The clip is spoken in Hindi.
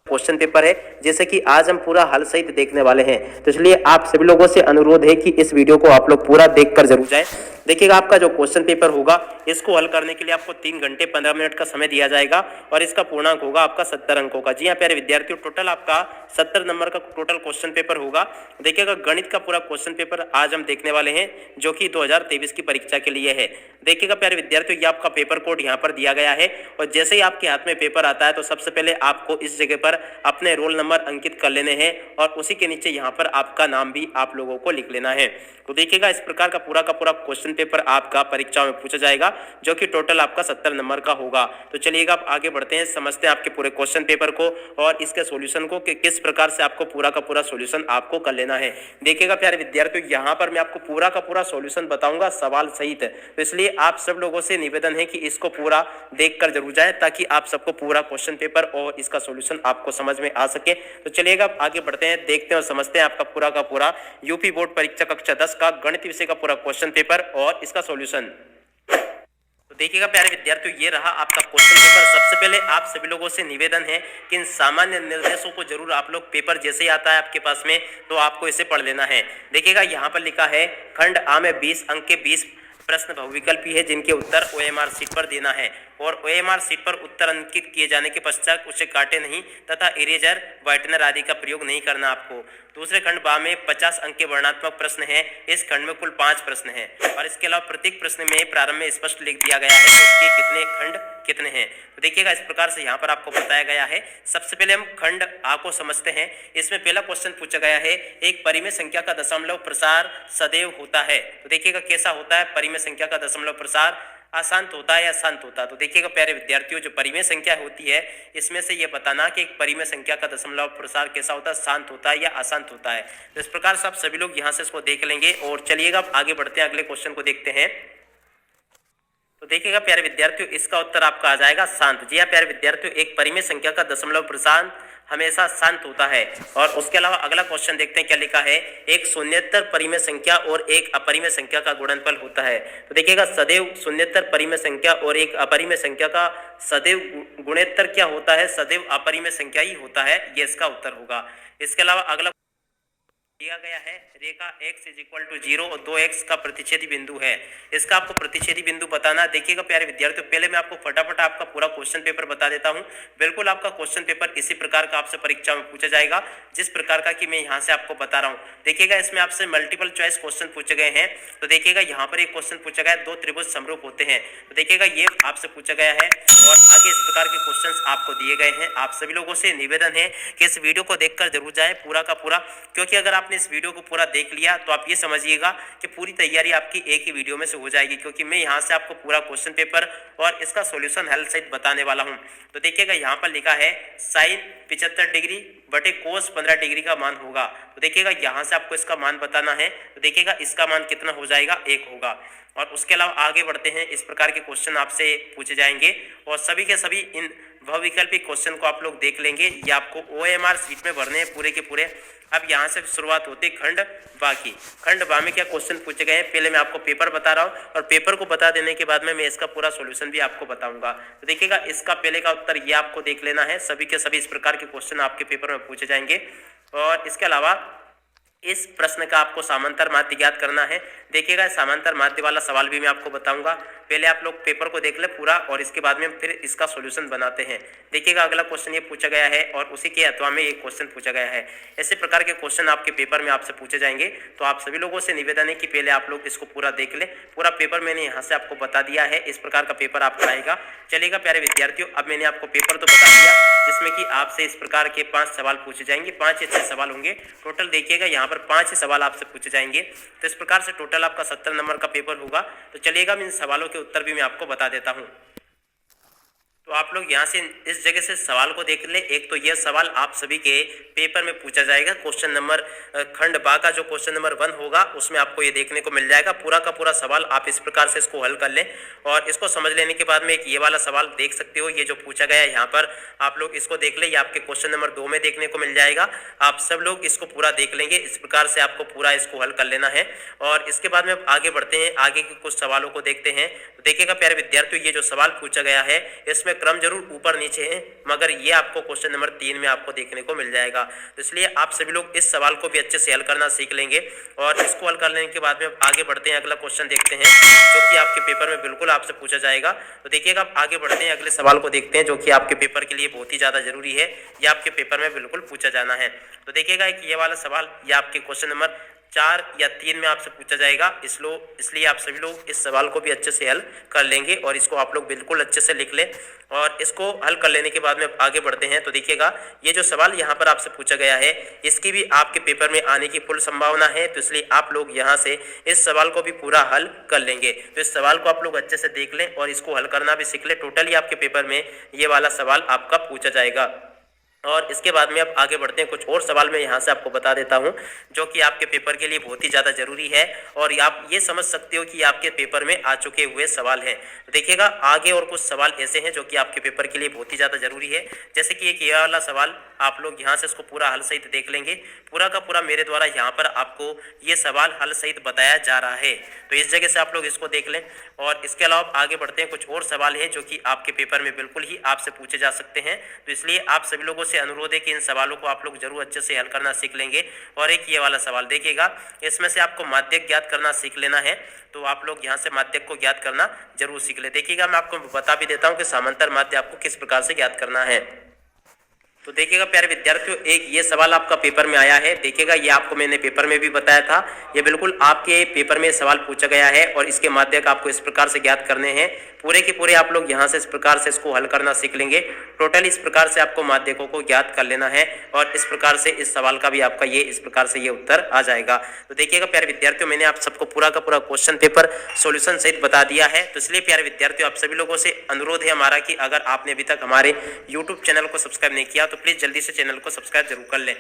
क्वेश्चन पेपर है, जैसे कि आज हम पूरा हल सहित देखने वाले हैं। तो इसलिए आप सभी लोगों से अनुरोध है कि इस वीडियो को आप लोग पूरा देखकर जरूर जाएं। देखिएगा, आपका जो क्वेश्चन पेपर होगा इसको हल करने के लिए आपको 3 घंटे 15 मिनट का समय दिया जाएगा और इसका पूर्णांक होगा आपका 70 अंकों का। जी हाँ प्यारे विद्यार्थियों, टोटल आपका 70 नंबर का टोटल क्वेश्चन पेपर होगा। देखिएगा, गणित का पूरा क्वेश्चन पेपर आज हम देखने वाले हैं, जो कि 2023 की परीक्षा के लिए है। देखिएगा प्यारे विद्यार्थियों, ये आपका पेपर कोड यहाँ पर दिया गया है और जैसे ही आपके हाथ में पेपर आता है तो सबसे पहले आपको इस जगह पर अपने रोल नंबर अंकित कर लेने हैं और उसी के नीचे यहाँ पर आपका नाम भी आप लोगों को लिख लेना है। तो देखिएगा, इस प्रकार का पूरा क्वेश्चन पेपर आपका परीक्षा में पूछा जाएगा, जो कि टोटल आपका 70 नंबर का होगा। तो चलिएगा, आप आगे बढ़ते हैं, समझते हैं आपके पूरे क्वेश्चन पेपर को और इसके सॉल्यूशन को कि किस प्रकार से आपको पूरा का पूरा सॉल्यूशन आपको कर लेना है। देखिएगा प्यारे विद्यार्थियों, यहाँ पर मैं आपको पूरा का पूरा सॉल्यूशन बताऊंगा सवाल सहित, तो इसलिए आप सब लोगों से निवेदन है कि इसको पूरा देखकर जरूर जाएं, ताकि आप सबको पूरा क्वेश्चन पेपर और इसका सॉल्यूशन आपको समझ में आ सके। तो चलिएगा, आगे बढ़ते हैं, देखते हैं और समझते हैं आपका पूरा का पूरा यूपी बोर्ड परीक्षा कक्षा 10 का गणित विषय का पूरा क्वेश्चन पेपर और इसका सॉल्यूशन। तो देखिएगा प्यारे विद्यार्थियों, ये रहा आपका क्वेश्चन पेपर। सबसे पहले आप सभी लोगों से निवेदन है कि इन सामान्य निर्देशों को जरूर आप लोग पेपर जैसे ही आता है आपके पास में तो आपको इसे पढ़ लेना है। देखिएगा, यहाँ पर लिखा है खंड आ में 20 अंक के 20 प्रश्न बहुविकल्पी है, जिनके उत्तर ओएमआर शीट पर देना है और ओएमआर शीट पर उत्तर अंकित किए जाने के पश्चात उसे काटे नहीं तथा इरेजर व्हाइटनर आदि का प्रयोग नहीं करना आपको। दूसरे खंड बा में 50 अंक के वर्णात्मक प्रश्न है। इस खंड में कुल 5 प्रश्न हैं और इसके अलावा प्रत्येक प्रश्न में प्रारंभ में स्पष्ट लिख दिया गया है कि उसके कितने खंड कितने हैं। तो देखिएगा, इस प्रकार से यहाँ पर आपको बताया गया है। सबसे पहले हम खंड आ को समझते हैं। इसमें पहला क्वेश्चन पूछा गया है, एक परिमेय संख्या का दशमलव प्रसार सदैव होता है। तो देखिएगा कैसा होता है, परिमेय संख्या का दशमलव प्रसार अशांत होता है या शांत होता है। तो देखिएगा प्यारे विद्यार्थियों, जो परिमेय संख्या होती है इसमें से ये बताना कि एक परिमेय संख्या का दशमलव प्रसार कैसा होता है, शांत होता है या अशांत होता है। तो इस प्रकार से आप सभी लोग यहाँ से इसको देख लेंगे और चलिएगा आगे बढ़ते हैं, अगले क्वेश्चन को देखते हैं। तो देखिएगा प्यारे विद्यार्थियों, इसका उत्तर आपका आ जाएगा शांत। जी हाँ प्यारे विद्यार्थियों, एक परिमेय संख्या का दशमलव प्रसार हमेशा शांत होता है। और उसके अलावा अगला क्वेश्चन देखते हैं क्या लिखा है, एक शून्येतर परिमेय संख्या और एक अपरिमेय संख्या का गुणनफल होता है। तो देखिएगा, सदैव शून्येतर परिमेय संख्या और एक अपरिमेय संख्या का सदैव गुणेत्तर क्या होता है, सदैव अपरिमेय संख्या ही होता है, ये इसका उत्तर होगा। इसके अलावा अगला दिया गया है, रेखा x = 0 और 2x का प्रतिच्छेदी बिंदु है। इसका आपको प्रतिच्छेदी बिंदु बताना। देखिएगा प्यारे विद्यार्थियों, पहले मैं आपको फटाफट आपका पूरा क्वेश्चन पेपर बता देता हूं। बिल्कुल आपका क्वेश्चन पेपर इसी प्रकार का आपसे परीक्षा में पूछा जाएगा, जिस प्रकार का कि मैं यहां से आपको बता रहा हूं। देखिएगा, इसमें आपसे मल्टीपल चॉइस क्वेश्चन पूछे गए हैं। तो देखिएगा, यहाँ पर एक क्वेश्चन पूछा गया है, 2 त्रिभुज समरूप होते हैं। तो देखिएगा, ये आपसे पूछा गया है और आगे इस प्रकार के क्वेश्चन आपको दिए गए हैं। आप सभी लोगों से निवेदन है कि इस वीडियो को देखकर जरूर जाए पूरा का पूरा, क्योंकि अगर आपने इस वीडियो को पूरा देख लिया तो आप ये समझिएगा कि पूरी तैयारी आपकी एक ही वीडियो में से हो जाएगी, क्योंकि मैं यहाँ से आपको पूरा क्वेश्चन पेपर और इसका सॉल्यूशन हल सहित बताने वाला हूँ। तो देखिएगा, यहाँ पर लिखा है साइन 75 डिग्री बटे कोस 15 डिग्री का मान होगा। तो देखिएगा, यहाँ से आपको इसका मान बताना है। तो देखिएगा, इसका मान कितना हो जाएगा, 1 होगा। और उसके अलावा आगे बढ़ते हैं, इस प्रकार के क्वेश्चन आपसे पूछे जाएंगे और सभी के सभी इन बहुविकल्पी क्वेश्चन को आप लोग देख लेंगे। ये आपको ओएमआर शीट में भरने हैं पूरे के पूरे। अब यहाँ से शुरुआत होती है खंड बा की। खंड बा में क्या क्वेश्चन पूछे गए हैं, पहले मैं आपको पेपर बता रहा हूँ और पेपर को बता देने के बाद में मैं इसका पूरा सॉल्यूशन भी आपको बताऊंगा। तो देखिएगा, इसका पहले का उत्तर ये आपको देख लेना है। सभी के सभी इस प्रकार के क्वेश्चन आपके पेपर में पूछे जाएंगे और इसके अलावा इस प्रश्न का आपको समांतर माध्य ज्ञात करना है। देखिएगा, समांतर माध्य वाला सवाल भी मैं आपको बताऊंगा। पहले आप लोग पेपर को देख ले पूरा और इसके बाद में फिर इसका सॉल्यूशन बनाते हैं। देखिएगा, अगला क्वेश्चन ये पूछा गया है और उसी के अथवा में एक क्वेश्चन पूछा गया है। ऐसे प्रकार के क्वेश्चन आपके पेपर में आपसे पूछे जाएंगे। तो आप सभी लोगों से निवेदन है कि पहले आप लोग इसको पूरा देख ले। पूरा पेपर मैंने यहाँ से आपको बता दिया है, इस प्रकार का पेपर आपका आएगा। चलेगा प्यारे विद्यार्थियों, अब मैंने आपको पेपर तो बता दिया, जिसमें कि आपसे इस प्रकार के 5 सवाल पूछे जाएंगे। 5 या 6 सवाल होंगे टोटल। देखिएगा, यहाँ पर 5 सवाल आपसे पूछे जाएंगे। तो इस प्रकार से टोटल आपका 70 नंबर का पेपर होगा। तो चलिएगा, मैं इन सवालों के उत्तर भी मैं आपको बता देता हूँ। तो आप लोग यहाँ से इस जगह से सवाल को देख ले। एक तो यह सवाल आप सभी के पेपर में पूछा जाएगा। क्वेश्चन नंबर खंड बा का जो क्वेश्चन नंबर 1 होगा उसमें आपको ये देखने को मिल जाएगा। पूरा का पूरा सवाल आप इस प्रकार से इसको हल कर लें और इसको समझ लेने के बाद में एक ये वाला सवाल देख सकते हो, ये जो पूछा गया है यहाँ पर आप लोग इसको देख ले। ये आपके क्वेश्चन नंबर 2 में देखने को मिल जाएगा। आप सब लोग इसको पूरा देख लेंगे। इस प्रकार से आपको पूरा इसको हल कर लेना है और इसके बाद में आगे बढ़ते हैं, आगे के कुछ सवालों को देखते हैं। तो देखिएगा प्यारे विद्यार्थियों, ये जो सवाल पूछा गया है इसमें क्रम जरूर ऊपर नीचे है, मगर ये आपको क्वेश्चन नंबर 3 में आपको देखने को मिल जाएगा। तो इसलिए आप सभी लोग इस सवाल को भी अच्छे से हल करना सीख लेंगे और इसको हल कर लेने के बाद में अब आगे बढ़ते हैं, अगला क्वेश्चन देखते हैं जो कि आपके पेपर में बिल्कुल आपसे पूछा जाएगा। तो देखिएगा आप आगे बढ़ते हैं, अगले सवाल को देखते हैं जो कि आपके पेपर के लिए बहुत ही ज्यादा जरूरी है, ये आपके पेपर में बिल्कुल पूछा जाना है। तो देखिएगा एक ये वाला सवाल ये आपके क्वेश्चन नंबर 4 या 3 में आपसे पूछा जाएगा, इसलिए आप सभी लोग इस सवाल को भी अच्छे से हल कर लेंगे और इसको आप लोग बिल्कुल अच्छे से लिख लें और इसको हल कर लेने के बाद में आगे बढ़ते हैं। तो देखिएगा ये जो सवाल यहाँ पर आपसे पूछा गया है इसकी भी आपके पेपर में आने की फुल संभावना है, तो इसलिए आप लोग यहाँ से इस सवाल को भी पूरा हल कर लेंगे। तो इस सवाल को आप लोग अच्छे से देख लें और इसको हल करना भी सीख लें। टोटली आपके पेपर में ये वाला सवाल आपका पूछा जाएगा और इसके बाद में अब आगे बढ़ते हैं। कुछ और सवाल मैं यहाँ से आपको बता देता हूँ जो कि आपके पेपर के लिए बहुत ही ज़्यादा जरूरी है और आप ये समझ सकते हो कि आपके पेपर में आ चुके हुए सवाल हैं। तो देखिएगा आगे और कुछ सवाल ऐसे हैं जो कि आपके पेपर के लिए बहुत ही ज़्यादा जरूरी है, जैसे कि एक ये वाला सवाल आप लोग यहाँ से इसको पूरा हल सहित देख लेंगे। पूरा का पूरा मेरे द्वारा यहाँ पर आपको ये सवाल हल सहित बताया जा रहा है, तो इस जगह से आप लोग इसको देख लें। और इसके अलावा आगे बढ़ते हैं, कुछ और सवाल हैं जो कि आपके पेपर में बिल्कुल ही आपसे पूछे जा सकते हैं, तो इसलिए आप सभी लोगों से अनुरोध है कि इन सवालों को आप लोग जरूर अच्छे से हल करना सीख लेंगे। और एक ये वाला सवाल देखिएगा, इसमें से आपको माध्यक ज्ञात करना सीख लेना है, तो आप लोग यहाँ से माध्यक को ज्ञात करना जरूर सीख ले। देखिएगा मैं आपको बता भी देता हूँ कि समांतर माध्य आपको किस प्रकार से ज्ञात करना है। तो देखिएगा प्यारे विद्यार्थियों एक ये सवाल आपका पेपर में आया है। देखिएगा ये आपको मैंने पेपर में भी बताया था, ये बिल्कुल आपके पेपर में सवाल पूछा गया है और इसके माध्यक आपको इस प्रकार से ज्ञात करने हैं। पूरे के पूरे आप लोग यहाँ से इस प्रकार से इसको हल करना सीख लेंगे। टोटल इस प्रकार से आपको माध्यकों को ज्ञात कर लेना है और इस प्रकार से इस सवाल का भी आपका ये इस प्रकार से ये उत्तर आ जाएगा। तो देखिएगा प्यारे विद्यार्थियों मैंने आप सबको पूरा का पूरा क्वेश्चन पेपर सॉल्यूशन सहित बता दिया है। तो इसलिए प्यारे विद्यार्थियों आप सभी लोगों से अनुरोध है हमारा कि अगर आपने अभी तक हमारे YouTube चैनल को सब्सक्राइब नहीं किया तो प्लीज जल्दी से चैनल को सब्सक्राइब जरूर कर लें।